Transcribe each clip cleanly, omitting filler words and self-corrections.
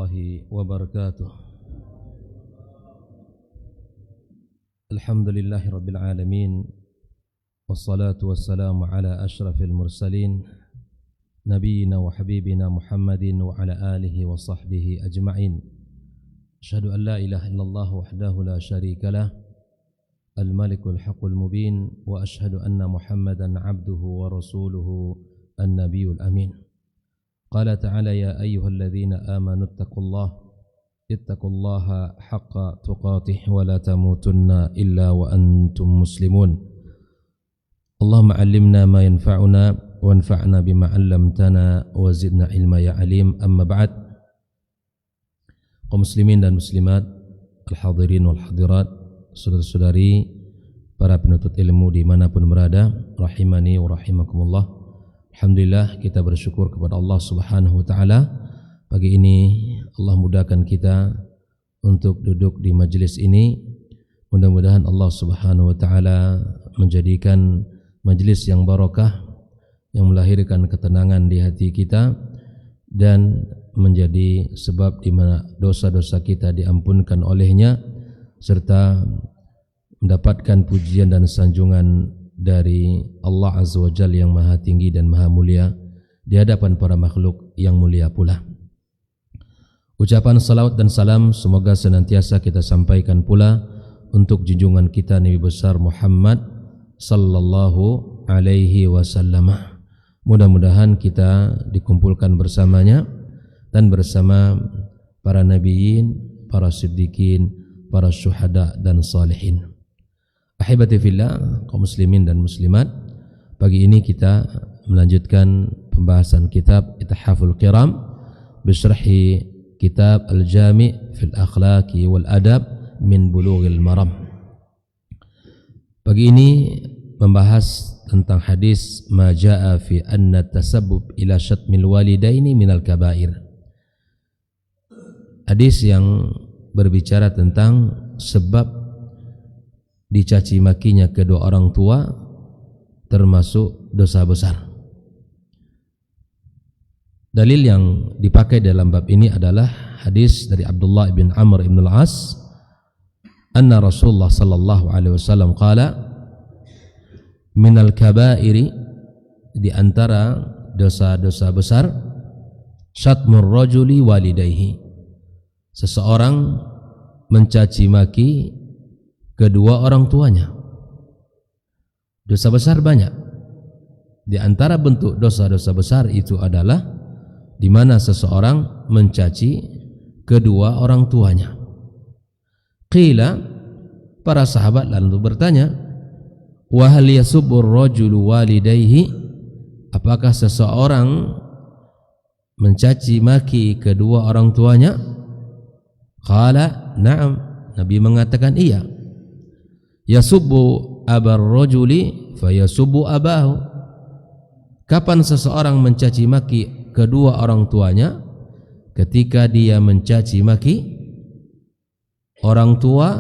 warahmatullahi wabarakatuh. Alhamdulillahi rabbil alamin, wassalatu wassalamu ala ashrafil mursalin, nabiyina wa habibina Muhammadin wa ala alihi wa sahbihi ajma'in. Asyhadu an la ilaha illallah wahdahu la syarika lah, al-malikul haqqul mubin, wa asyhadu anna Muhammadan abduhu wa rasuluhu an-nabiyul amin. Qala ta'ala ya ayyuhalladzina amanu ittaqullaha haqqa tuqatih wa la tamutunna illa wa antum muslimun. Allahumma 'allimna ma yanfa'una wanfa'na bima 'allamtana wa zidna ilma ya alim. Amma ba'd. Kaum muslimin dan muslimat, al-hadirin wal hadirat, saudara-saudari, para penuntut ilmu dimanapun berada, rahimani wa rahimakumullah. Alhamdulillah, kita bersyukur kepada Allah Subhanahu wa taala. Pagi ini Allah mudahkan kita untuk duduk di majelis ini. Mudah-mudahan Allah Subhanahu wa taala menjadikan majelis yang barakah, yang melahirkan ketenangan di hati kita dan menjadi sebab di mana dosa-dosa kita diampunkan olehnya, serta mendapatkan pujian dan sanjungan dari Allah Azza wa Jalla yang maha tinggi dan maha mulia di hadapan para makhluk yang mulia pula. Ucapan salawat dan salam semoga senantiasa kita sampaikan pula untuk junjungan kita Nabi besar Muhammad sallallahu alaihi wasallam. Mudah-mudahan kita dikumpulkan bersamanya dan bersama para nabiyin, para siddiqin, para syuhada dan salihin. Ahibati fillah, kaum muslimin dan muslimat, pagi ini kita melanjutkan pembahasan kitab Ithaful Kiram bisyarhi kitab Al-Jami' fil Akhlaqi wal Adab min Bulughil Maram. Pagi ini membahas tentang hadis ma jaa fi anna tasabbub ila syatmil walidaini minal kabair. Hadis yang berbicara tentang sebab dicaci makinya kedua orang tua termasuk dosa besar. Dalil yang dipakai dalam bab ini adalah hadis dari Abdullah bin Amr bin al-As, anna Rasulullah sallallahu alaihi wasallam qala, minal kabairi, di antara dosa-dosa besar, syatmur rajuli walidayhi, seseorang mencaci maki kedua orang tuanya. Dosa besar banyak. Di antara bentuk dosa-dosa besar itu adalah di mana seseorang mencaci kedua orang tuanya. Qila, para sahabat lalu bertanya, wa hal yasubbur rajulu walidayhi, apakah seseorang mencaci maki kedua orang tuanya? Qala na'am, Nabi mengatakan iya. Yasubbu abar rajuli fayasubbu abahu, kapan seseorang mencaci maki kedua orang tuanya? Ketika dia mencaci maki orang tua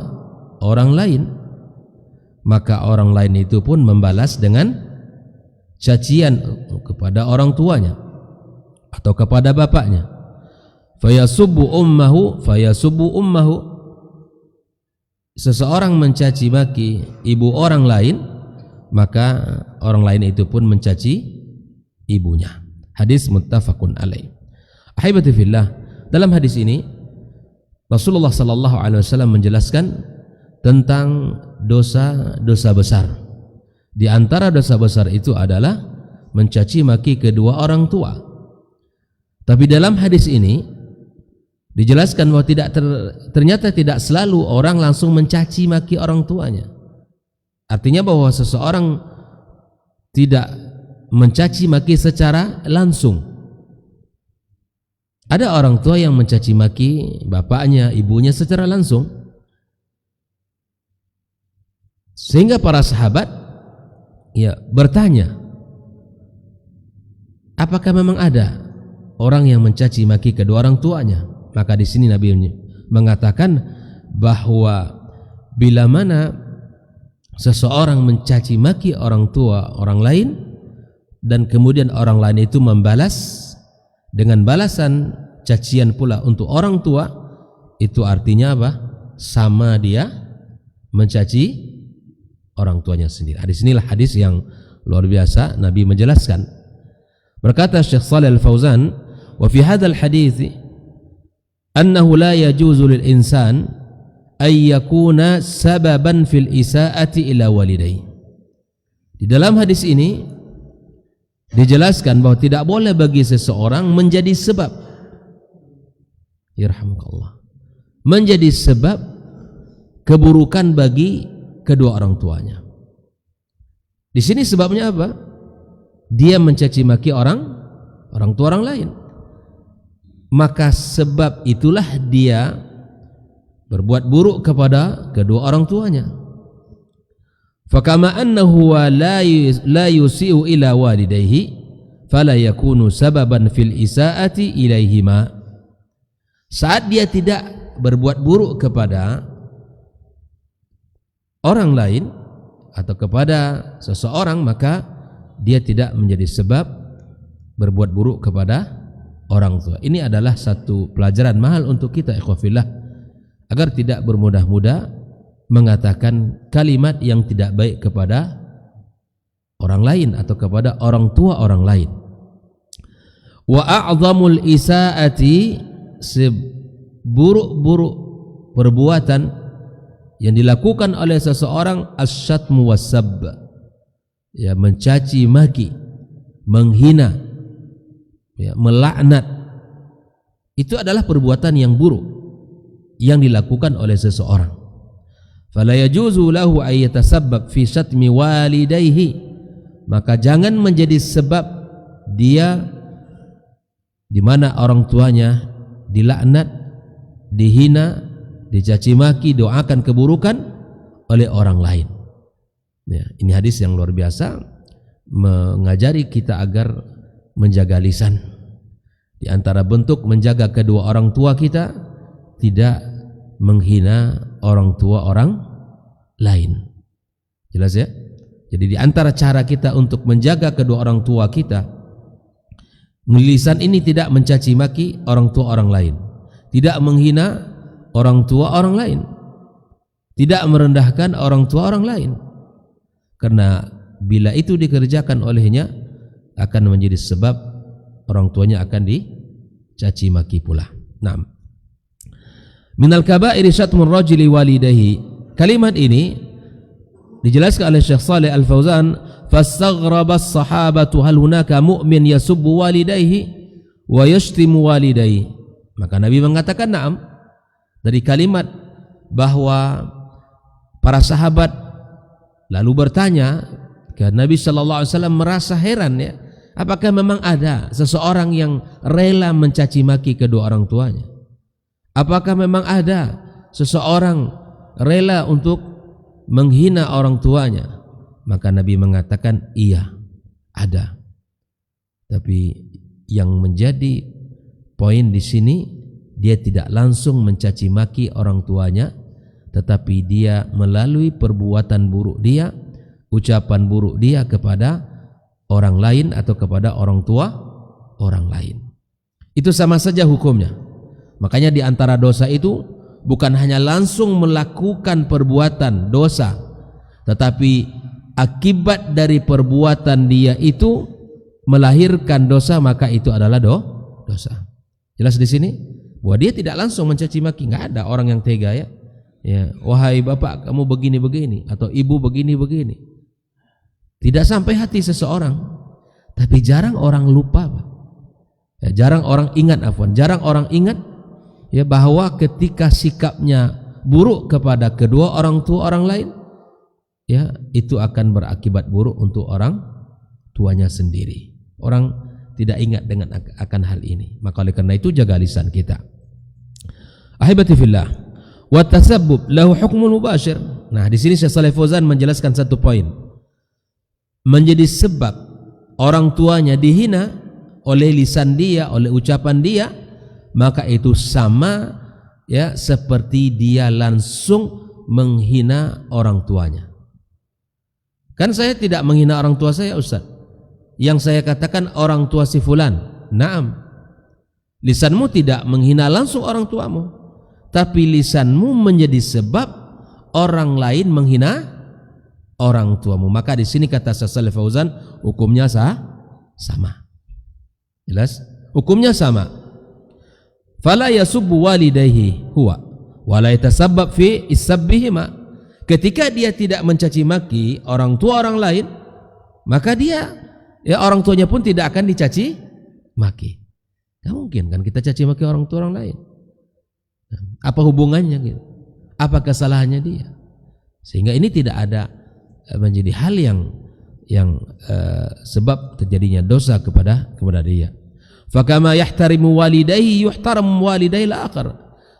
orang lain, maka orang lain itu pun membalas dengan cacian kepada orang tuanya atau kepada bapaknya. Fayasubbu ummahu fayasubbu ummahu, seseorang mencaci maki ibu orang lain, maka orang lain itu pun mencaci ibunya. Hadis muttafaqun alaih. Ahibati fillah, dalam hadis ini Rasulullah sallallahu alaihi wasallam menjelaskan tentang dosa-dosa besar. Di antara dosa besar itu adalah mencaci maki kedua orang tua. Tapi dalam hadis ini dijelaskan bahwa ternyata tidak selalu orang langsung mencaci maki orang tuanya. Artinya bahwa seseorang tidak mencaci maki secara langsung. Ada orang tua yang mencaci maki bapaknya, ibunya secara langsung. Sehingga para sahabat bertanya, apakah memang ada orang yang mencaci maki kedua orang tuanya? Maka di sini Nabi mengatakan bahwa bila mana seseorang mencaci maki orang tua orang lain dan kemudian orang lain itu membalas dengan balasan cacian pula untuk orang tua, itu artinya apa? Sama dia mencaci orang tuanya sendiri. Hadis inilah hadis yang luar biasa Nabi menjelaskan. Berkata Syekh Shalih Al-Fauzan, wa fi hadzal hadits annahu la yajuzu lil insan ay yakuna sababan fil isaati ila walidayhi. Di dalam hadis ini dijelaskan bahwa tidak boleh bagi seseorang menjadi sebab, yarhamukallah, menjadi sebab keburukan bagi kedua orang tuanya. Di sini sebabnya apa? Dia mencaci maki orang tua orang lain. Maka sebab itulah dia berbuat buruk kepada kedua orang tuanya. Fakama annahu la yusi'u ila walidayhi fala yakunu sababan fil isaati ilaihima. Saat dia tidak berbuat buruk kepada orang lain atau kepada seseorang, maka dia tidak menjadi sebab berbuat buruk kepada orang tua. Ini adalah satu pelajaran mahal untuk kita, ikhwafillah, agar tidak bermudah-mudah mengatakan kalimat yang tidak baik kepada orang lain atau kepada orang tua orang lain. Wa a'zamul isaati, seburuk-buruk perbuatan yang dilakukan oleh seseorang asyatmu wassab, ya, mencaci maki, menghina, ya, melaknat. Itu adalah perbuatan yang buruk yang dilakukan oleh seseorang. Fala yajuzu lahu ay yatasabbab fi syatmi walidayhi, maka jangan menjadi sebab dia di mana orang tuanya dilaknat, dihina, dicaci maki, doakan keburukan oleh orang lain. Ya, ini hadis yang luar biasa mengajari kita agar menjaga lisan. Di antara bentuk menjaga kedua orang tua kita, tidak menghina orang tua orang lain. Jelas ya? Jadi di antara cara kita untuk menjaga kedua orang tua kita, lisan ini tidak mencaci maki orang tua orang lain, tidak menghina orang tua orang lain, tidak merendahkan orang tua orang lain. Karena bila itu dikerjakan olehnya akan menjadi sebab orang tuanya akan dicaci maki pula. Naam. Minal kaba'iri syatmur rajuli walidayhi. Kalimat ini dijelaskan oleh Syekh Shalih Al-Fauzan, fastaghraba as-sahabatu hal hunaka mu'min yasubbu walidayhi wa yashtimu walidayhi. Maka Nabi mengatakan na'am, dari kalimat bahwa para sahabat lalu bertanya ke Nabi sallallahu alaihi wasallam, merasa heran, ya, apakah memang ada seseorang yang rela mencaci maki kedua orang tuanya? Apakah memang ada seseorang rela untuk menghina orang tuanya? Maka Nabi mengatakan iya, ada. Tapi yang menjadi poin di sini, dia tidak langsung mencaci maki orang tuanya, tetapi dia melalui perbuatan buruk dia, ucapan buruk dia kepada orang lain atau kepada orang tua orang lain. Itu sama saja hukumnya. Makanya di antara dosa itu bukan hanya langsung melakukan perbuatan dosa, tetapi akibat dari perbuatan dia itu melahirkan dosa, maka itu adalah dosa. Jelas di sini bahwa dia tidak langsung mencaci maki. Nggak ada orang yang tega, ya, wahai bapak kamu begini-begini, atau ibu begini-begini. Tidak sampai hati seseorang. Tapi jarang orang lupa, ya, jarang orang ingat, ya, bahwa ketika sikapnya buruk kepada kedua orang tua orang lain, ya, itu akan berakibat buruk untuk orang tuanya sendiri. Orang tidak ingat dengan akan hal ini. Maka oleh karena itu jaga lisan kita. Ahibati fillah, wa tasabbub lahu hukmun mubashir. Nah, di sini Syekh Shalih Fauzan menjelaskan satu poin. Menjadi sebab orang tuanya dihina oleh lisan dia, oleh ucapan dia, maka itu sama, ya, seperti dia langsung menghina orang tuanya. Kan saya tidak menghina orang tua saya, Ustaz. Yang saya katakan orang tua si fulan. Naam. Lisanmu tidak menghina langsung orang tuamu, tapi lisanmu menjadi sebab orang lain menghina orang tuamu. Maka di sini kata Syekh Shalih Fauzan, hukumnya sama. Jelas? Hukumnya sama. Fala yasubbu walidayhi huwa wa la yatasabbab fi isabbihima. Ketika dia tidak mencaci maki orang tua orang lain, maka dia orang tuanya pun tidak akan dicaci maki. Tidak mungkin kan kita caci maki orang tua orang lain. Apa hubungannya gitu? Apa kesalahannya dia? Sehingga ini tidak ada menjadi hal yang sebab terjadinya dosa kepada dia. Fakama yahtarimu walidayhi yuhtaramu walidayil akhar.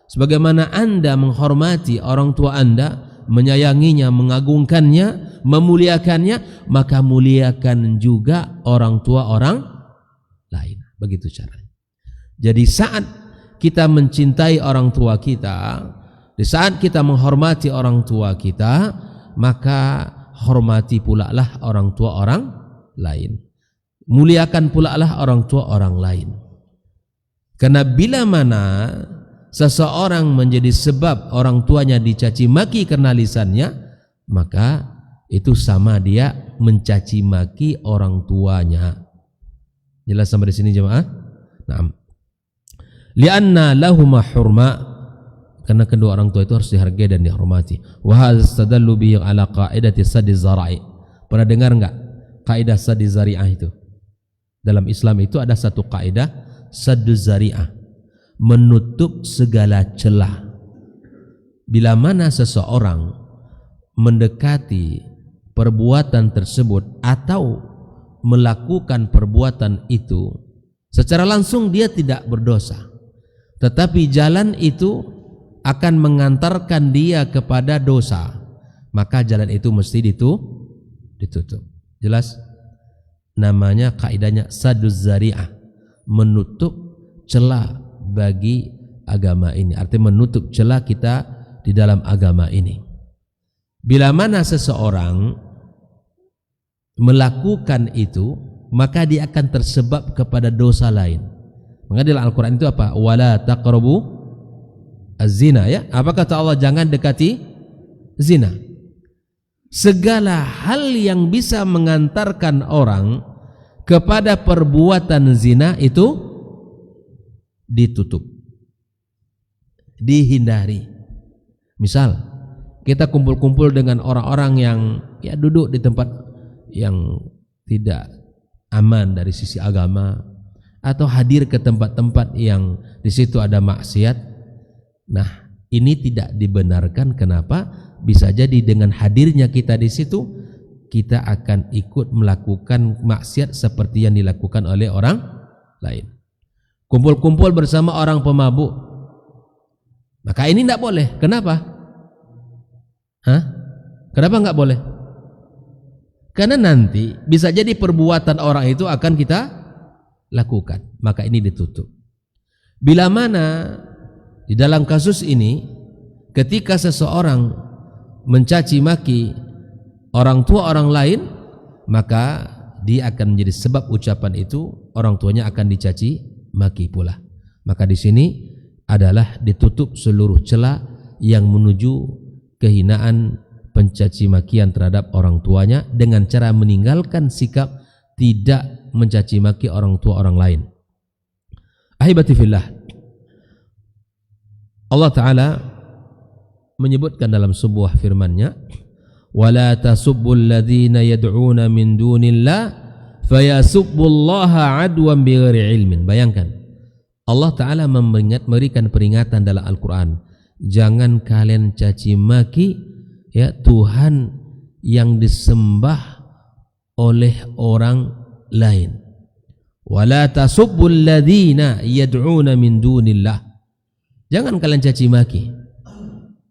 Sebagaimana Anda menghormati orang tua Anda, menyayanginya, mengagungkannya, memuliakannya, maka muliakan juga orang tua orang lain. Begitu caranya. Jadi saat kita mencintai orang tua kita, di saat kita menghormati orang tua kita, maka hormati pula lah orang tua orang lain. Muliakan pula lah orang tua orang lain. Karena bila mana seseorang menjadi sebab orang tuanya dicaci maki karena lisannya, maka itu sama dia mencaci maki orang tuanya. Jelas sampai di sini jemaah? Naam. Lianna lahuma hurma, karena kedua orang tua itu harus dihargai dan dihormati. Wa hadza istadallu bihi ala qaidati saddi zara'i. Pernah dengar enggak kaidah saddi zari'ah itu? Dalam Islam itu ada satu kaidah saddu zari'ah, menutup segala celah. Bila mana seseorang mendekati perbuatan tersebut atau melakukan perbuatan itu, secara langsung dia tidak berdosa, tetapi jalan itu akan mengantarkan dia kepada dosa, maka jalan itu mesti ditutup. Jelas? Namanya kaidahnya saduz zari'ah, menutup celah bagi agama ini. Artinya menutup celah kita di dalam agama ini. Bila mana seseorang melakukan itu, maka dia akan tersebab kepada dosa lain. Maka dalam Al-Quran itu apa? Wala taqrabu az-zina, ya. Apa kata Allah? Jangan dekati zina. Segala hal yang bisa mengantarkan orang kepada perbuatan zina itu ditutup, dihindari. Misal kita kumpul-kumpul dengan orang-orang yang duduk di tempat yang tidak aman dari sisi agama, atau hadir ke tempat-tempat yang di situ ada maksiat. Nah, ini tidak dibenarkan. Kenapa? Bisa jadi dengan hadirnya kita di situ, kita akan ikut melakukan maksiat seperti yang dilakukan oleh orang lain. Kumpul-kumpul bersama orang pemabuk, maka ini tidak boleh. Kenapa? Kenapa nggak boleh? Karena nanti bisa jadi perbuatan orang itu akan kita lakukan, maka ini ditutup. Bila mana di dalam kasus ini, ketika seseorang mencaci maki orang tua orang lain, maka dia akan menjadi sebab ucapan itu orang tuanya akan dicaci maki pula. Maka di sini adalah ditutup seluruh celah yang menuju kehinaan, pencaci makian terhadap orang tuanya dengan cara meninggalkan sikap tidak mencaci maki orang tua orang lain. Ahibati fillah, Allah Ta'ala menyebutkan dalam sebuah firman-Nya, wala tasubbul ladzina yad'una min dunillah fayasubbullaha adwan bighairi ilmin. Bayangkan, Allah Ta'ala memberikan peringatan dalam Al-Quran, jangan kalian caci maki Tuhan yang disembah oleh orang lain. Wala tasubbul ladzina yad'una min dunillah, jangan kalian caci maki.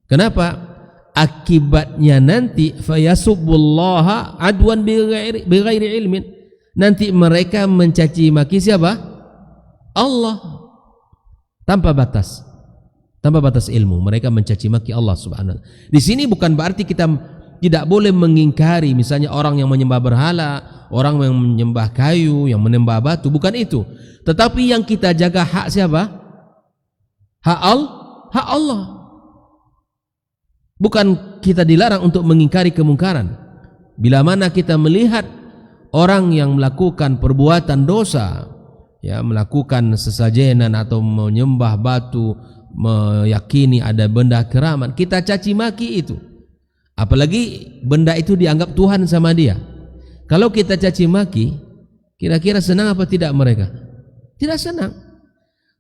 Kenapa? Akibatnya nanti fayasubbullaha adwan bighairi ilmin, nanti mereka mencaci maki siapa? Allah, tanpa batas ilmu. Mereka mencaci maki Allah Subhanahu wa ta'ala. Di sini bukan berarti kita tidak boleh mengingkari misalnya orang yang menyembah berhala, orang yang menyembah kayu, yang menyembah batu, bukan itu. Tetapi yang kita jaga hak siapa? Hak Allah. Bukan kita dilarang untuk mengingkari kemungkaran. Bila mana kita melihat orang yang melakukan perbuatan dosa, ya, melakukan sesajenan atau menyembah batu, meyakini ada benda keramat, kita caci maki itu. Apalagi benda itu dianggap Tuhan sama dia. Kalau kita caci maki, kira-kira senang apa tidak mereka? Tidak senang.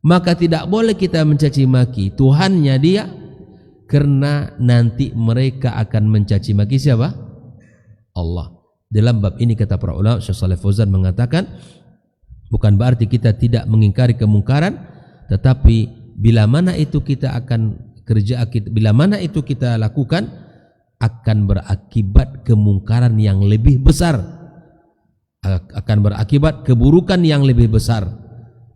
Maka tidak boleh kita mencaci maki Tuhannya dia, karena nanti mereka akan mencaci maki siapa? Allah. Dalam bab ini kata para ulama, Syekh Shalih Fauzan mengatakan, bukan berarti kita tidak mengingkari kemungkaran, tetapi bila mana itu kita akan bila mana itu kita lakukan, akan berakibat kemungkaran yang lebih besar, akan berakibat keburukan yang lebih besar.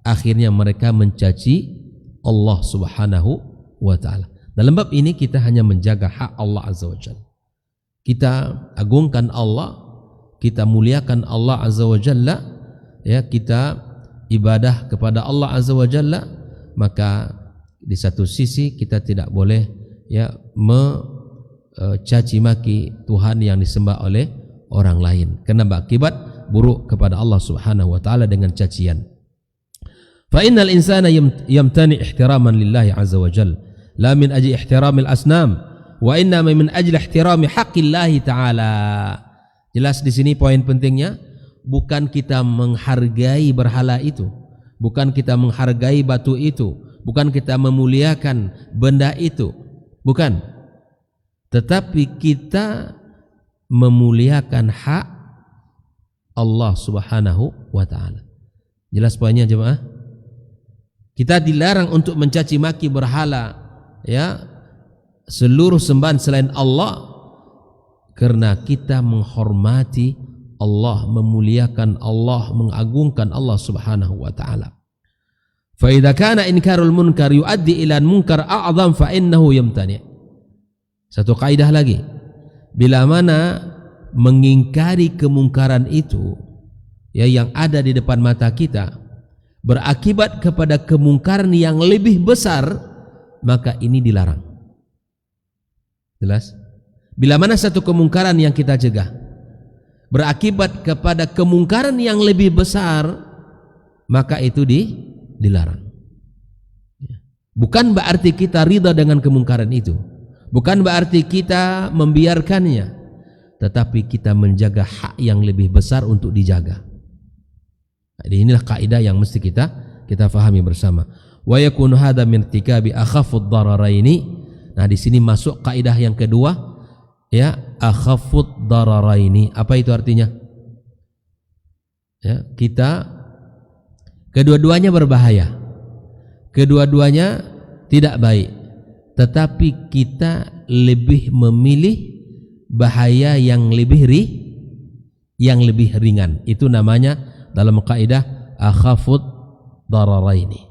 Akhirnya mereka mencaci Allah Subhanahu wa ta'ala. Dalam bab ini kita hanya menjaga hak Allah Azza wa Jalla. Kita agungkan Allah, kita muliakan Allah Azza wa Jalla, ya, kita ibadah kepada Allah Azza wa Jalla. Maka di satu sisi kita tidak boleh, ya, mencaci maki Tuhan yang disembah oleh orang lain, karena berakibat buruk kepada Allah Subhanahu wa ta'ala dengan cacian. Fa innal insana yamtani ihtiraman lillahi azza wa jalla la min ajli ihtiramil asnam wa inna min ajli ihtirami haqqillahi ta'ala. Jelas di sini poin pentingnya, bukan kita menghargai berhala itu, bukan kita menghargai batu itu, bukan kita memuliakan benda itu, bukan, tetapi kita memuliakan hak Allah Subhanahu wa ta'ala. Jelas poinnya jemaah? Kita dilarang untuk mencaci maki berhala, ya, seluruh sembahan selain Allah, karena kita menghormati Allah, memuliakan Allah, mengagungkan Allah Subhanahu wa ta'ala. Fa idza kana inkarul munkar yuaddi ila munkar a'zam fa innahu yamtani'. Satu kaidah lagi, bila mana mengingkari kemungkaran itu, ya, yang ada di depan mata kita, berakibat kepada kemungkaran yang lebih besar, maka ini dilarang. Jelas? Bila mana satu kemungkaran yang kita cegah berakibat kepada kemungkaran yang lebih besar, maka itu dilarang. Bukan berarti kita ridha dengan kemungkaran itu, bukan berarti kita membiarkannya, tetapi kita menjaga hak yang lebih besar untuk dijaga. Jadi inilah kaidah yang mesti kita fahami bersama. Wa yakunu hadza min irtikabi akhaffud dararaini. Nah, di sini masuk kaidah yang kedua, ya, akhaffud dararaini. Apa itu artinya? Ya, kita kedua-duanya berbahaya. Kedua-duanya tidak baik. Tetapi kita lebih memilih bahaya yang lebih ringan. Itu namanya dalam kaidah akhafud dararaini,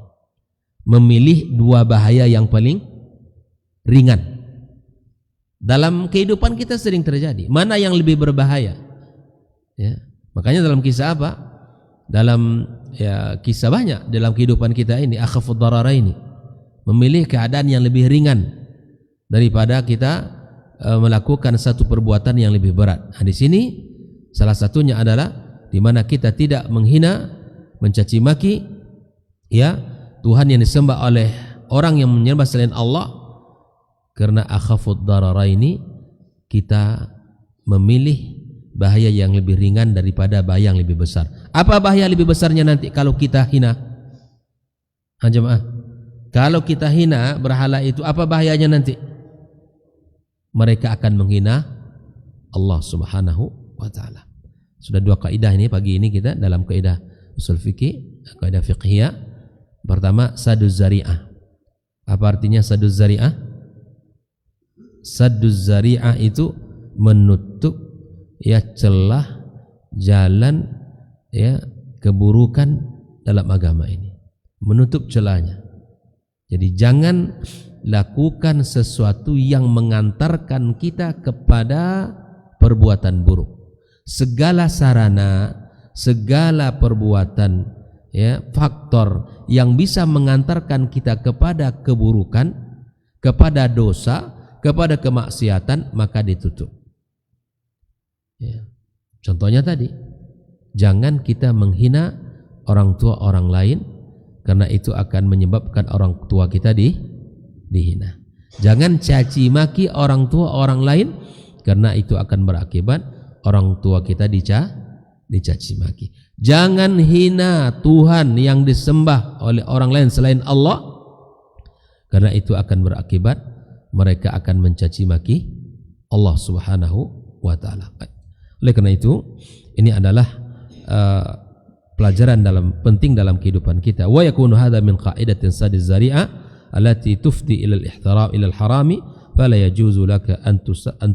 memilih dua bahaya yang paling ringan. Dalam kehidupan kita sering terjadi, mana yang lebih berbahaya, ya. Makanya dalam kisah apa? Dalam, ya, kisah banyak dalam kehidupan kita ini, akhafud dararaini, memilih keadaan yang lebih ringan daripada kita melakukan satu perbuatan yang lebih berat. Nah, di sini salah satunya adalah di mana kita tidak menghina, mencaci maki, ya, Tuhan yang disembah oleh orang yang menyembah selain Allah, karena akhafud dararaini, kita memilih bahaya yang lebih ringan daripada bahaya yang lebih besar. Apa bahaya lebih besarnya nanti kalau kita hina? Jemaah, kalau kita hina berhala itu, apa bahayanya nanti? Mereka akan menghina Allah Subhanahu wa ta'ala. Sudah dua kaidah ini pagi ini kita dalam kaidah usul fikih, kaidah fiqhiyah. Pertama, saduz zari'ah. Apa artinya saduz zari'ah? Saduz zari'ah itu menutup, ya, celah jalan, ya, keburukan dalam agama ini. Menutup celahnya. Jadi jangan lakukan sesuatu yang mengantarkan kita kepada perbuatan buruk. segala sarana, segala perbuatan, ya, faktor yang bisa mengantarkan kita kepada keburukan, kepada dosa, kepada kemaksiatan, maka ditutup. Ya. Contohnya tadi, jangan kita menghina orang tua orang lain, karena itu akan menyebabkan orang tua kita dihina. Jangan caci maki orang tua orang lain, karena itu akan berakibat orang tua kita dicaci maki. Jangan hina Tuhan yang disembah oleh orang lain selain Allah, karena itu akan berakibat mereka akan mencaci maki Allah Subhanahu wa taala. Oleh karena itu, ini adalah pelajaran penting dalam kehidupan kita. Wa yakunu hadza min qa'idatin sadiz zari'ah allati tufdi ila al-ihtiram ila al-harami fala yajuzu laka an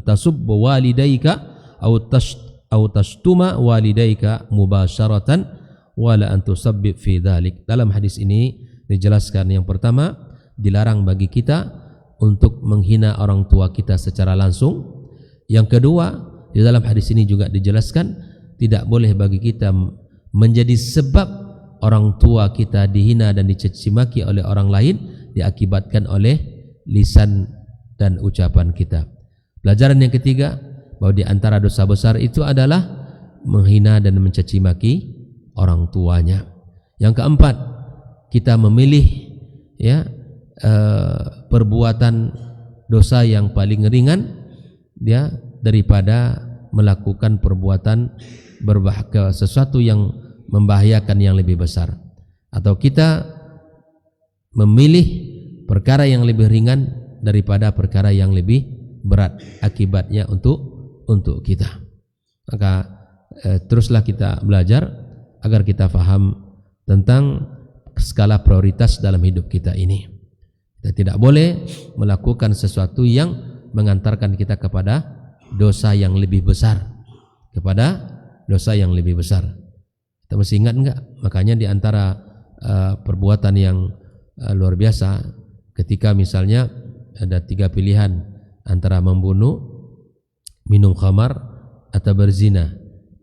tasubba walidayka aw tashtuma walidayka mubasharatan wala an tusabbib fi dhalik. Dalam hadis ini dijelaskan, yang pertama, dilarang bagi kita untuk menghina orang tua kita secara langsung. Yang kedua, di dalam hadis ini juga dijelaskan tidak boleh bagi kita menjadi sebab orang tua kita dihina dan dicaci maki oleh orang lain, diakibatkan oleh lisan dan ucapan kita. Pelajaran yang ketiga, bahwa di antara dosa besar itu adalah menghina dan mencaci maki orang tuanya. Yang keempat, kita memilih, ya, perbuatan dosa yang paling ringan, ya, daripada melakukan perbuatan sesuatu yang membahayakan yang lebih besar, atau kita memilih perkara yang lebih ringan daripada perkara yang lebih berat akibatnya untuk kita. Maka teruslah kita belajar agar kita faham tentang skala prioritas dalam hidup kita ini. Kita tidak boleh melakukan sesuatu yang mengantarkan kita kepada dosa yang lebih besar, Kita mesti ingat enggak? Makanya di antara perbuatan yang luar biasa, ketika misalnya ada 3 pilihan antara membunuh, minum khamar, atau berzina.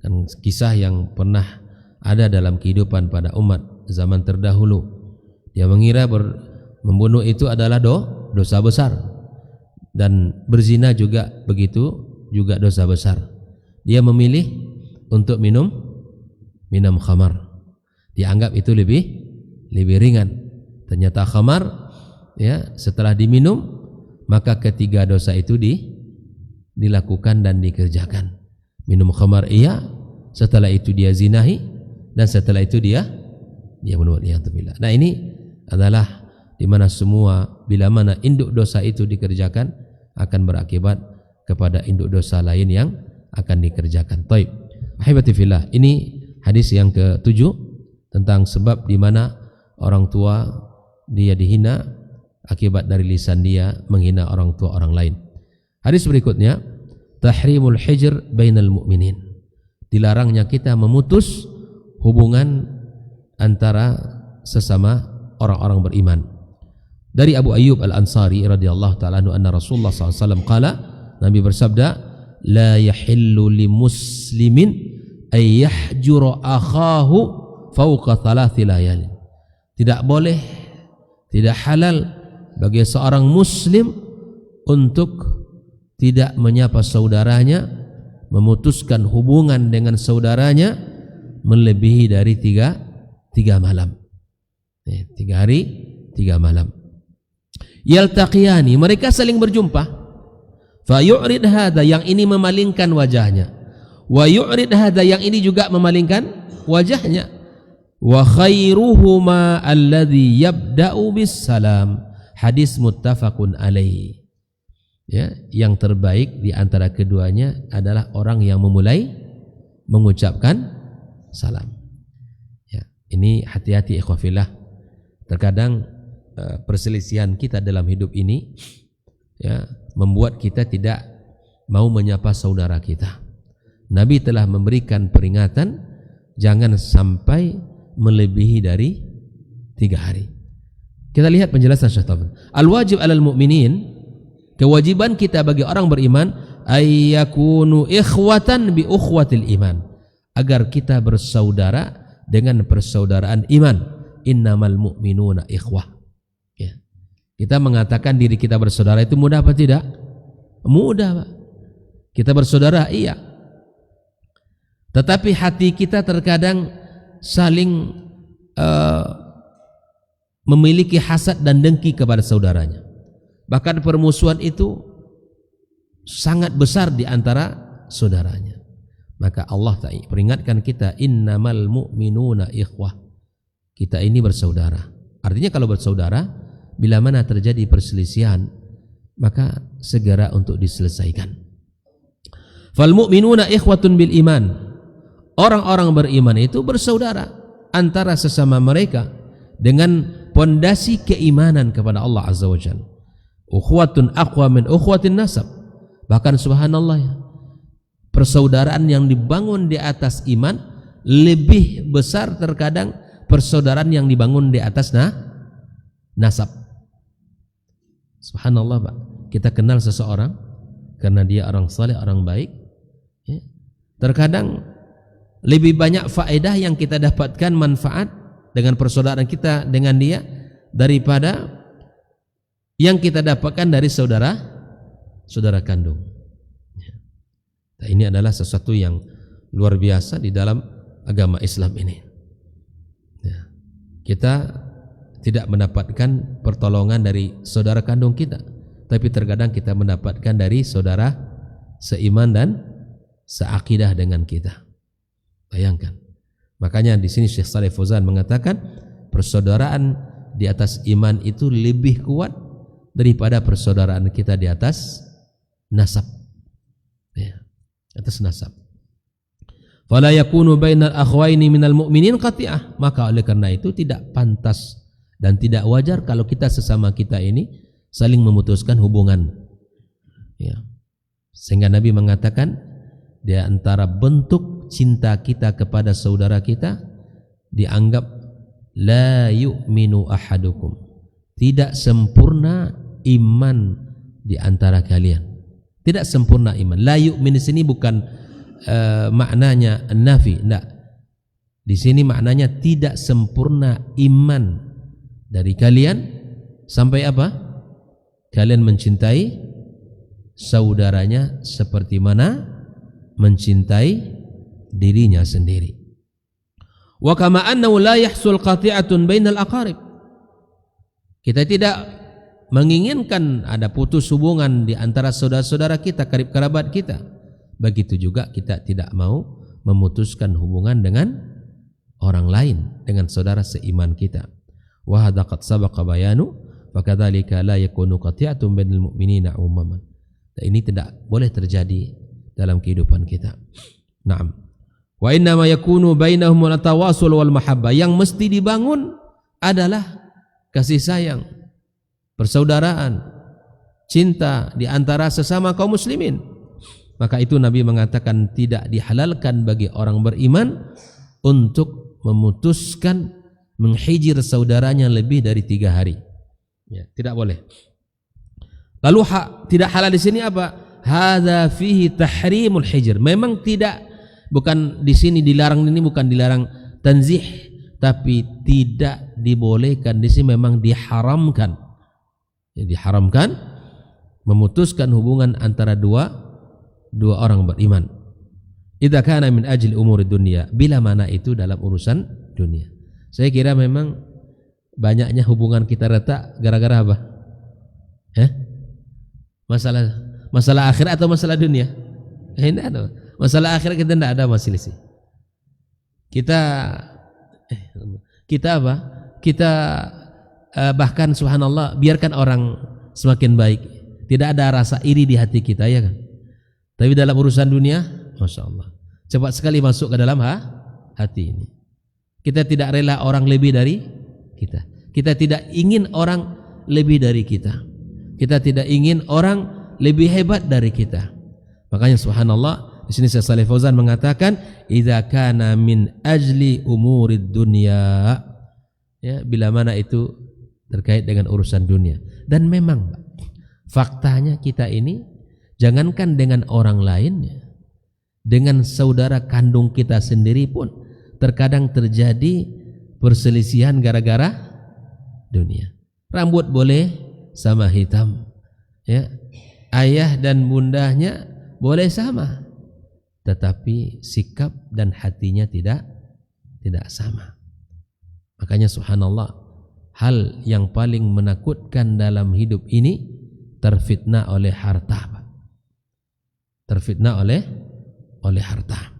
Kan kisah yang pernah ada dalam kehidupan pada umat zaman terdahulu. Dia mengira membunuh itu adalah dosa besar, dan berzina juga begitu, juga dosa besar. Dia memilih untuk minum khamar. Dianggap itu lebih ringan. Ternyata khamar, ya, setelah diminum, maka ketiga dosa itu dilakukan dan dikerjakan. Minum khamar iya, setelah itu dia zinahi, dan setelah itu dia bunuh. Nah, ini adalah di mana semua, bila mana induk dosa itu dikerjakan, akan berakibat kepada induk dosa lain yang akan dikerjakan. Taib. Ahibati fillah, ini hadis yang ke-7 tentang sebab di mana orang tua dia dihina akibat dari lisan dia menghina orang tua orang lain. Hadis berikutnya, tahrimul hijr bainal mu'minin. Dilarangnya kita memutus hubungan antara sesama orang-orang beriman. Dari Abu Ayyub Al-Ansari radhiyallahu ta'ala anhu, anna Rasulullah SAW qala, Nabi bersabda, la yahillu li muslimin ay yahjura akhahu fawqa 3 layal. Tidak boleh, tidak halal bagi seorang muslim untuk tidak menyapa saudaranya, memutuskan hubungan dengan saudaranya melebihi dari 3 malam. 3 hari 3 malam. Yaltaqiyani, mereka saling berjumpa. Fa yu'rid hadza, yang ini memalingkan wajahnya, wa yu'rid hadza, yang ini juga memalingkan wajahnya. Wa khairuhuma alladhi yabda'u bis salam. Hadis muttafaqun alaihi. Ya, yang terbaik di antara keduanya adalah orang yang memulai mengucapkan salam. Ya, ini hati-hati ikhwafillah. Terkadang perselisihan kita dalam hidup ini, ya, membuat kita tidak mau menyapa saudara kita. Nabi telah memberikan peringatan, jangan sampai melebihi dari 3 hari. Kita lihat penjelasan Syekh Taufik. Al-wajib alal mu'minin, kewajiban kita bagi orang beriman, ayyakunu ikhwatan bi ukhwatil iman, agar kita bersaudara dengan persaudaraan iman. Innamal mu'minuna ikhwah. Ya. Kita mengatakan diri kita bersaudara itu mudah apa tidak? Mudah, Pak. Kita bersaudara, iya. Tetapi hati kita terkadang saling memiliki hasad dan dengki kepada saudaranya. Bahkan permusuhan itu sangat besar di antara saudaranya. Maka Allah peringatkan kita, innamal mu'minuna ikhwah. Kita ini bersaudara. Artinya kalau bersaudara, bila mana terjadi perselisihan, maka segera untuk diselesaikan. Fal mu'minuna ikhwatun bil iman. Orang-orang beriman itu bersaudara antara sesama mereka dengan pondasi keimanan kepada Allah Azza wa Jalla. Ukhwatun aqwa min ukhwatin nasab. Bahkan subhanallah ya, persaudaraan yang dibangun di atas iman lebih besar terkadang persaudaraan yang dibangun di atas nasab. Subhanallah, Pak. Kita kenal seseorang karena dia orang saleh, orang baik, ya. Terkadang lebih banyak faedah yang kita dapatkan, manfaat dengan persaudaraan kita dengan dia daripada yang kita dapatkan dari saudara kandung. Nah, ini adalah sesuatu yang luar biasa di dalam agama Islam ini. Ya. Kita tidak mendapatkan pertolongan dari saudara kandung kita, tapi terkadang kita mendapatkan dari saudara seiman dan seakidah dengan kita. Bayangkan. Makanya di sini Syekh Shalih Fauzan mengatakan persaudaraan di atas iman itu lebih kuat daripada persaudaraan kita di atas nasab. Ya, atas nasab. Fala yakunu bainal akhwaini minal mu'minin qati'ah. Maka oleh karena itu tidak pantas dan tidak wajar kalau kita sesama kita ini saling memutuskan hubungan. Ya. Sehingga Nabi mengatakan di antara bentuk cinta kita kepada saudara kita dianggap la yu'minu ahadukum. Tidak sempurna iman di antara kalian. Tidak sempurna iman. La yu'min di sini bukan maknanya nafi, enggak. Di sini maknanya tidak sempurna iman dari kalian sampai apa? Kalian mencintai saudaranya seperti mana mencintai dirinya sendiri. Wa kama annahu la yahsul qati'atun bainal aqarib. Kita tidak menginginkan ada putus hubungan di antara saudara-saudara kita, karib kerabat kita. Begitu juga kita tidak mau memutuskan hubungan dengan orang lain, dengan saudara seiman kita. Wa hadza qad sabaqa bayanu fa kadzalika la yakunu qati'atun bainal mu'minina umuman. Dan ini tidak boleh terjadi dalam kehidupan kita. Naam. Wa inna ma yakunu bainahum at-tawasul wal mahabbah. Yang mesti dibangun adalah kasih sayang, persaudaraan, cinta di antara sesama kaum muslimin. Maka itu Nabi mengatakan tidak dihalalkan bagi orang beriman untuk memutuskan menghijir saudaranya lebih dari 3 hari. Ya, tidak boleh. Lalu tidak halal di sini apa? Hadza fihi tahrimul hijr. Memang tidak, bukan di sini dilarang, ini bukan dilarang tanzih, tapi tidak dibolehkan di sini, memang diharamkan. Ya, diharamkan memutuskan hubungan antara dua orang beriman. Idza kana min ajli umuri dunya, bila mana itu dalam urusan dunia. Saya kira memang banyaknya hubungan kita retak gara-gara apa? Masalah akhirat atau masalah dunia? Tidak ada. Masalah akhirat kita tidak ada masalah sih. Kita apa? Kita bahkan subhanallah biarkan orang semakin baik, tidak ada rasa iri di hati kita, ya kan? Tapi dalam urusan dunia, masya Allah, cepat sekali masuk ke dalam hati ini. Kita tidak rela orang lebih dari kita. Kita tidak ingin orang lebih dari kita. Kita tidak ingin orang lebih hebat dari kita. Makanya subhanallah, di sini Syekh Shalih Fauzan mengatakan, idza kana min ajli umurid dunya, ya, bila mana itu terkait dengan urusan dunia. Dan memang faktanya kita ini Jangankan dengan orang lainnya, dengan saudara kandung kita sendiri pun terkadang terjadi perselisihan gara-gara dunia. Rambut boleh sama hitam, ya. Ayah dan bundanya boleh sama, tetapi sikap dan hatinya tidak sama. Makanya subhanallah, hal yang paling menakutkan dalam hidup ini terfitnah oleh harta. Terfitnah oleh harta.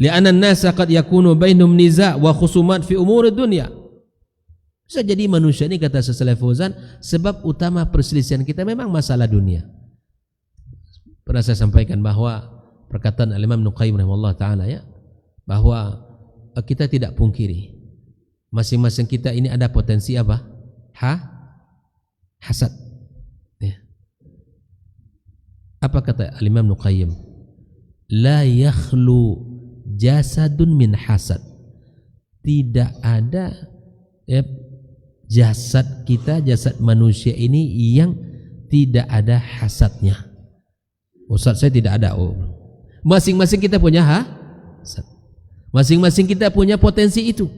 Li'anna an-nasa qad yakunu bainhum niza' wa khusumat fi umur dunya. Bisa jadi manusia ini, kata Syekh Shalih Fauzan, sebab utama perselisihan kita memang masalah dunia. Pernah saya sampaikan bahwa perkataan Al-Imam Ibnu Qayyim rahimahullah taala, ya, bahwa kita tidak pungkiri masing-masing kita ini ada potensi apa? Hasad. Ya. Apa kata Al-Imam Ibnu Qayyim? La yakhlu jasadun min hasad. Tidak ada, ya, jasad kita, jasad manusia ini yang tidak ada hasadnya. Ustaz, saya tidak ada. Oh. Masing-masing kita punya hasad. Masing-masing kita punya potensi itu.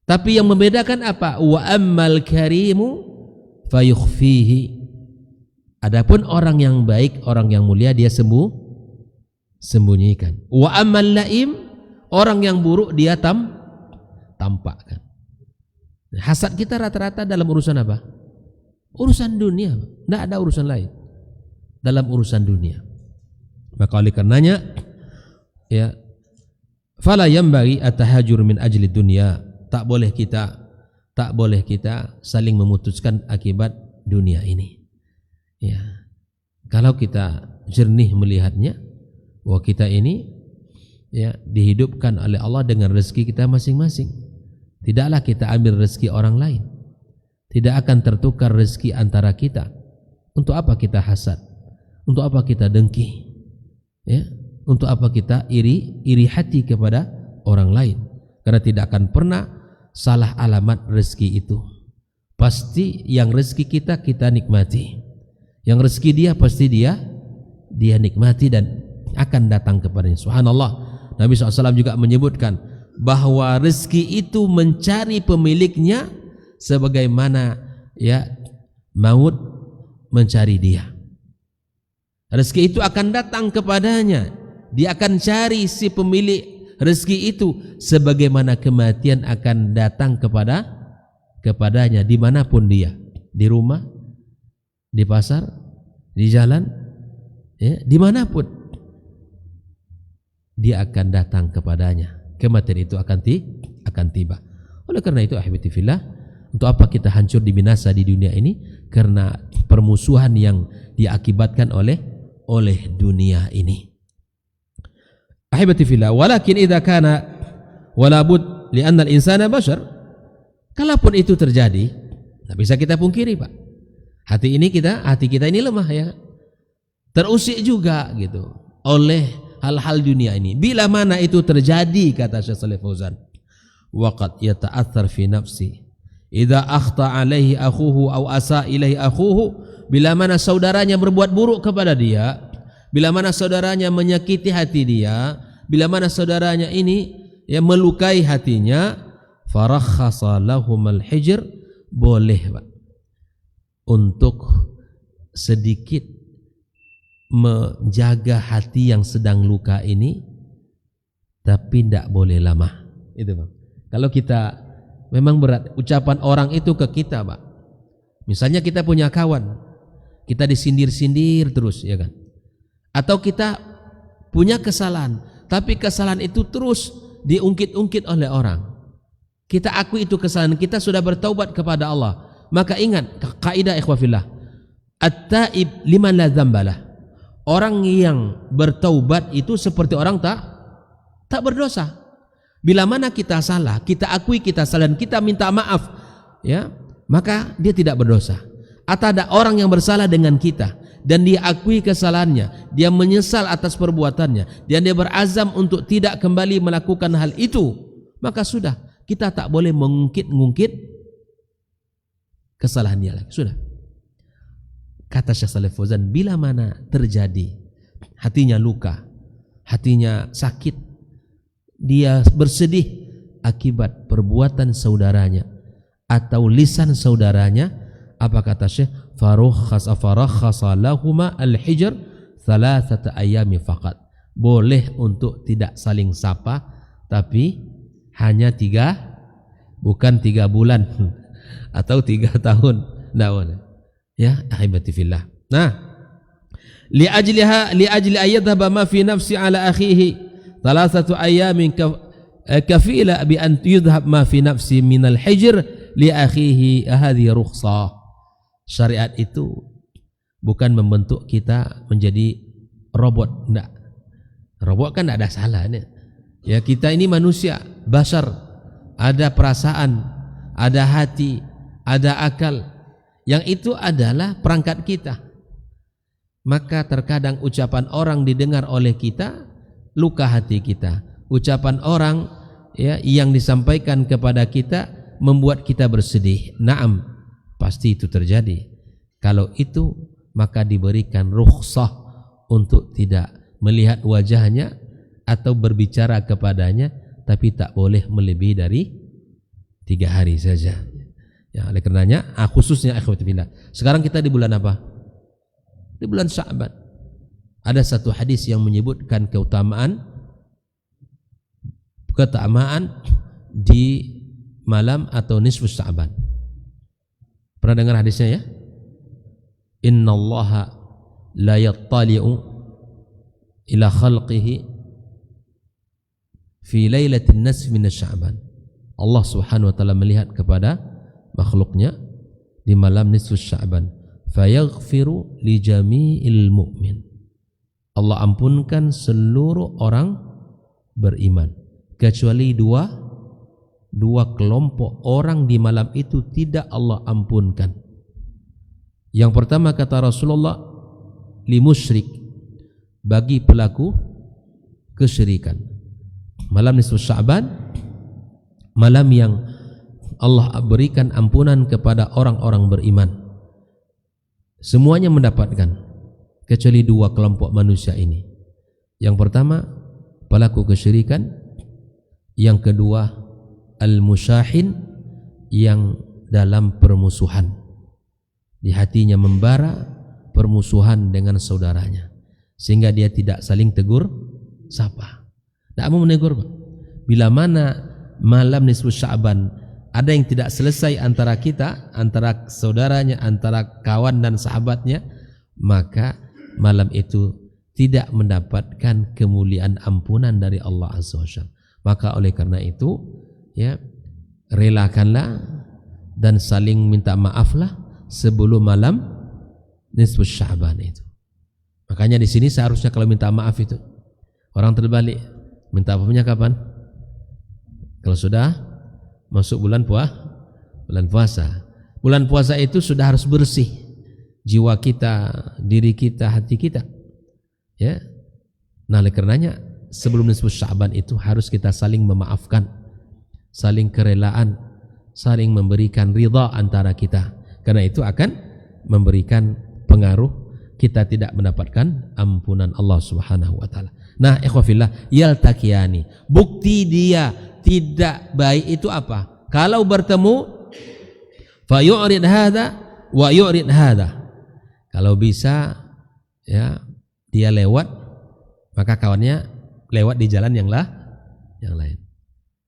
Tapi yang membedakan apa? Wa ammal karimu fayukhfihi. Adapun orang yang baik, orang yang mulia, dia sembunyikan. Wa ammal laim, orang yang buruk dia tampakkan. Hasad kita rata-rata dalam urusan apa? Urusan dunia. Tidak ada urusan lain dalam urusan dunia. Maka oleh karenanya, ya, fala yanbaghi at-tahajjur min ajli dunya. Tak boleh kita saling memutuskan akibat dunia ini. Ya. Kalau kita jernih melihatnya, bahwa kita ini, ya, dihidupkan oleh Allah dengan rezeki kita masing-masing. Tidaklah kita ambil rezeki orang lain. Tidak akan tertukar rezeki antara kita. Untuk apa kita hasad? Untuk apa kita dengki? Ya, untuk apa kita iri hati kepada orang lain? Karena tidak akan pernah salah alamat rezeki itu. Pasti yang rezeki kita nikmati. Yang rezeki dia pasti dia nikmati dan akan datang kepadanya. Subhanallah. Nabi SAW juga menyebutkan bahwa rezeki itu mencari pemiliknya sebagaimana, ya, maut mencari dia. Rezeki itu akan datang kepadanya. Dia akan cari si pemilik rezeki itu sebagaimana kematian akan datang kepadanya dimanapun dia, di rumah, di pasar, di jalan, ya, dimanapun dia akan datang kepadanya. Kematian itu akan tiba. Oleh karena itu, ahibati fillah, untuk apa kita hancur binasa di dunia ini? Karena permusuhan yang diakibatkan oleh dunia ini. Ahibati fillah, walakin idza kana wala bud li anna al-insana bashar. Kalaupun itu terjadi, tak bisa kita pungkiri, Pak. Hati kita ini lemah, ya. Terusik juga gitu oleh hal-hal dunia ini. Bila mana itu terjadi, kata Syekh Shalih Fauzan, waqad yata'athar fi nafsi idza akhta alaihi akhuhu aw asa ilaihi akhuhu. Bila mana saudaranya berbuat buruk kepada dia, bila mana saudaranya menyakiti hati dia, bila mana saudaranya ini, ya, melukai hatinya, farakhasa lahumal hijr, boleh, Pak, untuk sedikit menjaga hati yang sedang luka ini, tapi tidak boleh lama. Itu, Pak. Kalau kita memang berat ucapan orang itu ke kita, Pak. Misalnya kita punya kawan, kita disindir-sindir terus, ya kan? Atau kita punya kesalahan, tapi kesalahan itu terus diungkit-ungkit oleh orang. Kita akui itu kesalahan, kita sudah bertaubat kepada Allah. Maka ingat kaidah ikhwafillah, at-taib liman la dzambalah. Orang yang bertaubat itu seperti orang tak berdosa. Bila mana kita salah, kita akui kita salah dan kita minta maaf, ya, maka dia tidak berdosa. Atau ada orang yang bersalah dengan kita dan dia akui kesalahannya, dia menyesal atas perbuatannya dan dia berazam untuk tidak kembali melakukan hal itu, maka sudah, kita tak boleh mengungkit-ungkit kesalahannya lagi. Sudah. kata Syekh Shalih Fauzan, bila mana terjadi hatinya luka, hatinya sakit, dia bersedih akibat perbuatan saudaranya atau lisan saudaranya, apa kata Syekh? Farakhasa lahuma al-hijr thalathata ayami faqat. Boleh untuk tidak saling sapa, tapi hanya 3, bukan 3 bulan atau 3 tahun. Tidak boleh. Ya, ahibati fillah. Nah, liajli ayyadhaba ma fi nafsi ala akhihi thalathatu ayamin kafila bi an yudhhab ma fi nafsi min al-hijr li akhihi, hadhihi rukhsah. Syariat itu bukan membentuk kita menjadi robot, enggak. Robot kan tidak ada salahnya. Ya, kita ini manusia, bashar, ada perasaan, ada hati, ada akal. Yang itu adalah perangkat kita. Maka terkadang ucapan orang didengar oleh kita, luka hati kita. Ucapan orang ya yang disampaikan kepada kita membuat kita bersedih. Naam, pasti itu terjadi. Kalau itu, maka diberikan rukhsah untuk tidak melihat wajahnya atau berbicara kepadanya, tapi tak boleh melebihi dari 3 hari saja. Ya, oleh karenanya khususnya akhwati fillah. Sekarang kita di bulan apa? Di bulan Sya'ban. Ada satu hadis yang menyebutkan keutamaan di malam atau nisfu Sya'ban. Pernah dengar hadisnya ya? Innallaha la yattali'u ila khalqihi fi lailatin nisfi min Sya'ban. Allah Subhanahu wa taala melihat kepada makhluknya di malam nisfu Sya'ban. Fayaghfiru li jami'il mu'min. Allah ampunkan seluruh orang beriman, kecuali dua kelompok orang di malam itu tidak Allah ampunkan. Yang pertama kata Rasulullah, li musyrik, bagi pelaku kesyirikan. Malam nisfu Sya'ban, malam yang Allah berikan ampunan kepada orang-orang beriman. Semuanya mendapatkan, kecuali 2 kelompok manusia ini. Yang pertama, pelaku kesyirikan. Yang kedua, al-musyahin, yang dalam permusuhan. Di hatinya membara permusuhan dengan saudaranya, sehingga dia tidak saling tegur sapa. Tidak mau menegur. Bila mana malam nisfu Sya'ban ada yang tidak selesai antara kita, antara saudaranya, antara kawan dan sahabatnya, maka malam itu tidak mendapatkan kemuliaan ampunan dari Allah Azza wa Jalla. Maka oleh karena itu, ya, relakanlah dan saling minta maaflah sebelum malam nisfu Sya'ban itu. Makanya di sini seharusnya kalau minta maaf itu orang terbalik, minta maafnya kapan? Kalau sudah masuk bulan puasa. Bulan puasa itu sudah harus bersih jiwa kita, diri kita, hati kita. Ya. Nah, oleh karenanya sebelum nisfu Sya'ban itu harus kita saling memaafkan, saling kerelaan, saling memberikan ridha antara kita. Karena itu akan memberikan pengaruh kita tidak mendapatkan ampunan Allah Subhanahu wa taala. Nah, ikhwafillah, yaltaqiyani. Bukti dia tidak baik itu apa? Kalau bertemu fa yu'rid hadza wa yu'rid hadza. Kalau bisa ya dia lewat, maka kawannya lewat di jalan yang lain.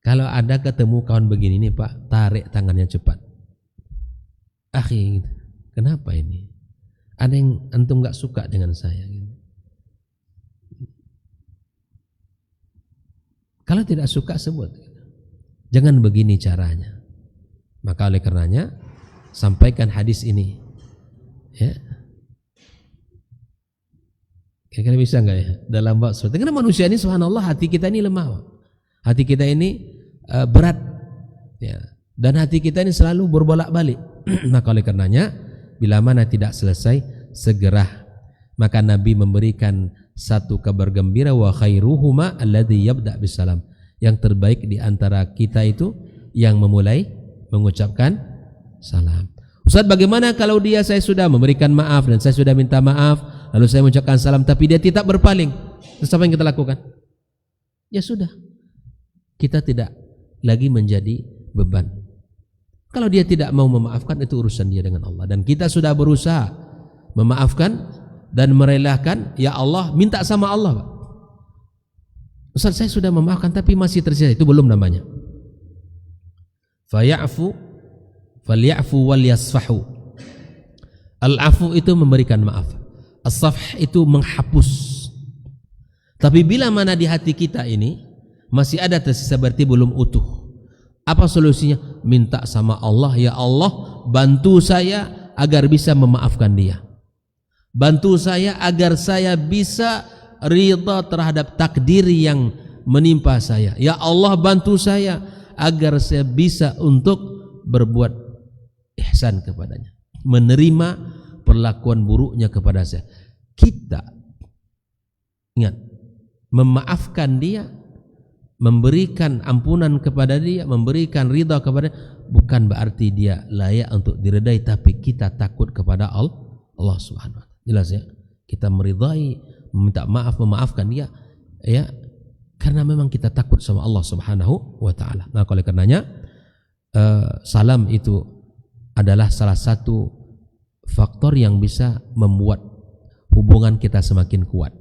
Kalau ada ketemu kawan begini nih Pak, tarik tangannya cepat. Akhi, kenapa ini? Ada yang antum enggak suka dengan saya gitu. Kalau tidak suka sebut. Jangan begini caranya. Maka oleh karenanya sampaikan hadis ini. Ya. Kira-kira bisa enggak ya dalam bab seperti karena manusia ini subhanallah hati kita ini lemah. Hati kita ini berat. Ya. Dan hati kita ini selalu berbolak-balik. Maka oleh karenanya bila mana tidak selesai segera. Maka Nabi memberikan satu kabar gembira, wa khairuhuma alladhi yabda' bisalam. Yang terbaik di antara kita itu yang memulai mengucapkan salam. Ustaz, Ustaz, bagaimana kalau saya sudah memberikan maaf dan saya sudah minta maaf, lalu saya mengucapkan salam tapi dia tidak berpaling, terus apa yang kita lakukan? Ya sudah, kita tidak lagi menjadi beban. Kalau dia tidak mau memaafkan, itu urusan dia dengan Allah, dan kita sudah berusaha memaafkan dan merelakan. Ya Allah, minta sama Allah, Pak. Ustaz, saya sudah memaafkan tapi masih terjadi, itu belum namanya. Falyafu wal yasfahu. Al-afu itu memberikan maaf, as-safh itu menghapus. Tapi bila mana di hati kita ini masih ada tersisa, berarti belum utuh. Apa solusinya? Minta sama Allah, ya Allah, bantu saya agar bisa memaafkan dia. Bantu saya agar saya bisa ridha terhadap takdir yang menimpa saya. Ya Allah, bantu saya agar saya bisa untuk berbuat ihsan kepadanya, menerima perlakuan buruknya kepada saya. Kita ingat, memaafkan dia, memberikan ampunan kepada dia, memberikan ridha kepada dia, bukan berarti dia layak untuk diridai, tapi kita takut kepada Allah Subhanahu wa taala. Jelas ya? Kita meridai, meminta maaf, memaafkan dia, ya, karena memang kita takut sama Allah Subhanahu wa taala. Nah, oleh karenanya salam itu adalah salah satu faktor yang bisa membuat hubungan kita semakin kuat.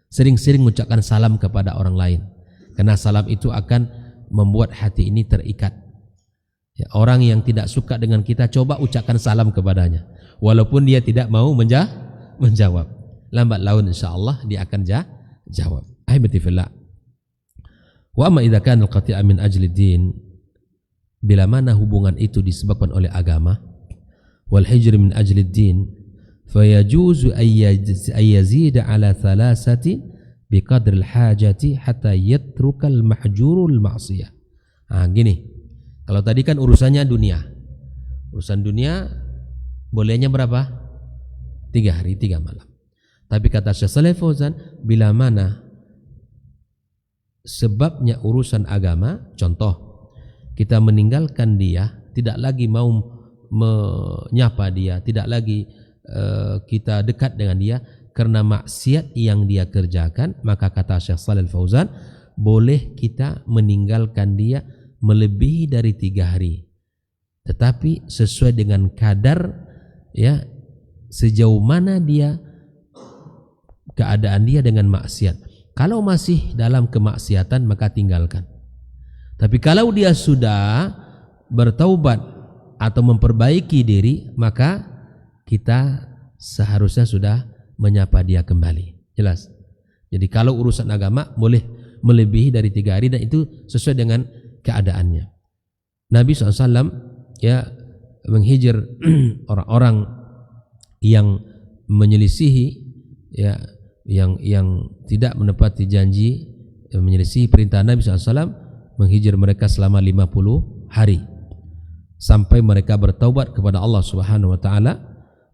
Sering-sering mengucapkan salam kepada orang lain, karena salam itu akan membuat hati ini terikat. Ya, orang yang tidak suka dengan kita, coba ucapkan salam kepadanya, walaupun dia tidak mau menjawab. Lambat laun insyaallah dia akan jawab. Ahibati fillah. Wa amma idza kana al-qati'a min ajli din, bila mana hubungan itu disebabkan oleh agama, wal hijr min ajli din, fayajuzu ay yazida ala thalathati biqadri al-hajati hatta yatruka al-mahjuru al-ma'siyah. Gini, kalau tadi kan urusannya dunia, urusan dunia bolehnya berapa? 3 hari 3 malam. Tapi kata Syekh Shalih Fauzan, bila mana sebabnya urusan agama, contoh kita meninggalkan dia, tidak lagi mau menyapa dia, tidak lagi kita dekat dengan dia karena maksiat yang dia kerjakan, maka kata Syekh Shalih Fauzan, boleh kita meninggalkan dia melebihi dari 3 hari, tetapi sesuai dengan kadar, ya, sejauh mana dia keadaan dia dengan maksiat. Kalau masih dalam kemaksiatan, maka tinggalkan. Tapi kalau dia sudah bertaubat atau memperbaiki diri, maka kita seharusnya sudah menyapa dia kembali. Jelas? Jadi kalau urusan agama boleh melebihi dari 3 hari, dan itu sesuai dengan keadaannya. Nabi SAW ya menghijir orang-orang yang menyelisihi, ya, yang tidak menepati janji, menyelisihi perintah Nabi SAW, menghijir mereka selama 50 hari sampai mereka bertaubat kepada Allah Subhanahu wa taala.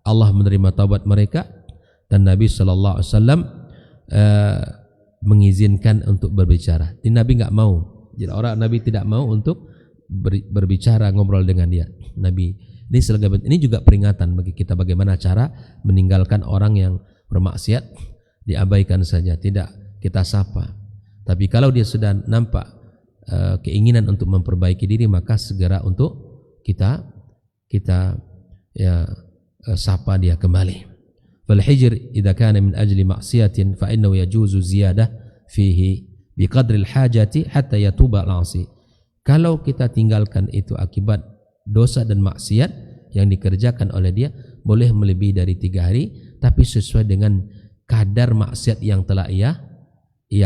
Allah menerima taubat mereka dan Nabi sallallahu alaihi wasallam mengizinkan untuk berbicara. Jadi Nabi enggak mau. Jadi orang Nabi tidak mau untuk berbicara, ngobrol dengan dia. Nabi ini juga peringatan bagi kita bagaimana cara meninggalkan orang yang bermaksiat, diabaikan saja, tidak kita sapa. Tapi kalau dia sudah nampak keinginan untuk memperbaiki diri, maka segera untuk kita ya sapa dia kembali. Fal hijr idza kana min ajli ma'siyatin fa innahu yajuzu ziyadah fihi biqadri al-hajati hatta yatuba al-'asi. Kalau kita tinggalkan itu akibat dosa dan maksiat yang dikerjakan oleh dia, boleh melebihi dari 3 hari, tapi sesuai dengan kadar maksiat yang telah ia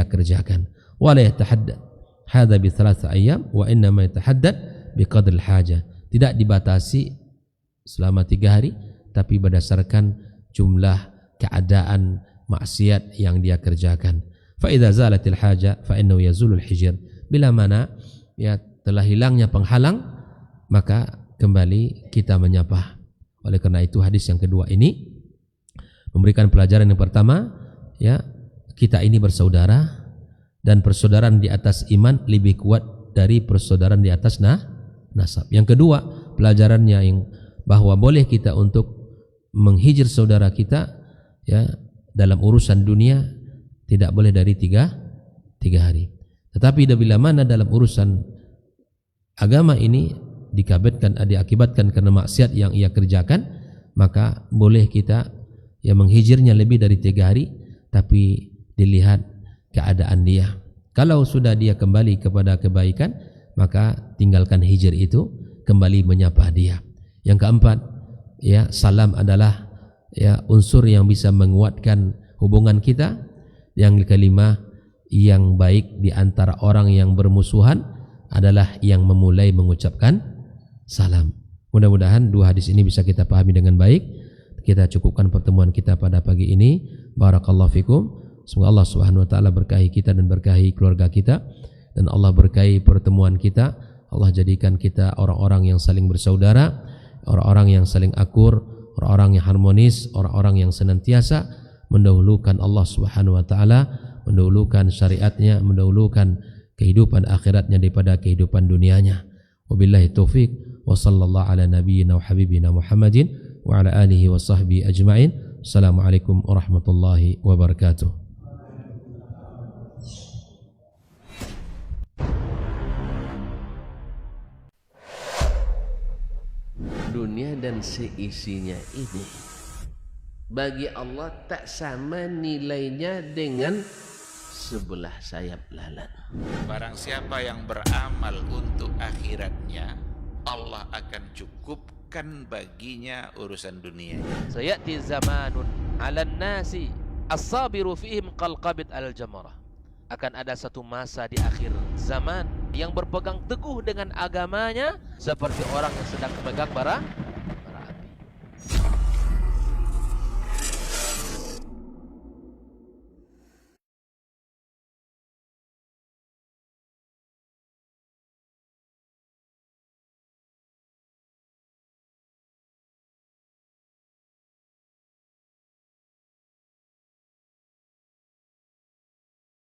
kerjakan. Wala yatahaddad hadza bi 3 ayyam wa innama yatahaddad biqadri al-haja. Tidak dibatasi selama 3 hari, tapi berdasarkan jumlah keadaan maksiat yang dia kerjakan. Fa idza zalatil haja fa innahu yazulul hijr. Bila mana ya telah hilangnya penghalang, maka kembali kita menyapa. Oleh karena itu hadis yang kedua ini memberikan pelajaran yang pertama, ya, kita ini bersaudara, dan persaudaraan di atas iman lebih kuat dari persaudaraan di atas nasab. Yang kedua, pelajarannya yang bahwa boleh kita untuk menghijr saudara kita ya dalam urusan dunia, tidak boleh dari tiga hari. Tetapi bila mana dalam urusan agama ini diakibatkan karena maksiat yang ia kerjakan, maka boleh kita ya menghijirnya lebih dari 3 hari, tapi dilihat keadaan dia. Kalau sudah dia kembali kepada kebaikan, maka tinggalkan hijr itu, kembali menyapa dia. Yang keempat, ya salam adalah ya unsur yang bisa menguatkan hubungan kita. Yang kelima, yang baik di antara orang yang bermusuhan adalah yang memulai mengucapkan salam. Mudah-mudahan 2 hadis ini bisa kita pahami dengan baik. Kita cukupkan pertemuan kita pada pagi ini. Barakallahu fikum. Semoga Allah Subhanahu wa taala berkahi kita dan berkahi keluarga kita, dan Allah berkahi pertemuan kita. Allah jadikan kita orang-orang yang saling bersaudara, orang-orang yang saling akur, orang-orang yang harmonis, orang-orang yang senantiasa mendahulukan Allah Subhanahu wa taala, mendahulukan syariatnya, mendahulukan kehidupan akhiratnya daripada kehidupan dunianya. Wabillahi taufik wa sallallahu ala nabiyyina wa habibina Muhammadin wa ala alihi wa sahbihi ajma'in. Assalamualaikum warahmatullahi wabarakatuh. Dunia dan seisinya ini bagi Allah tak sama nilainya dengan sebelah sayap lalat. Barang siapa yang beramal untuk akhiratnya, Allah akan cukupkan baginya urusan dunia. Sayati zamanun 'alan nasi as-sabiru fihim qalqabit al-jamarah. Akan ada satu masa di akhir zaman yang berpegang teguh dengan agamanya seperti orang yang sedang memegang bara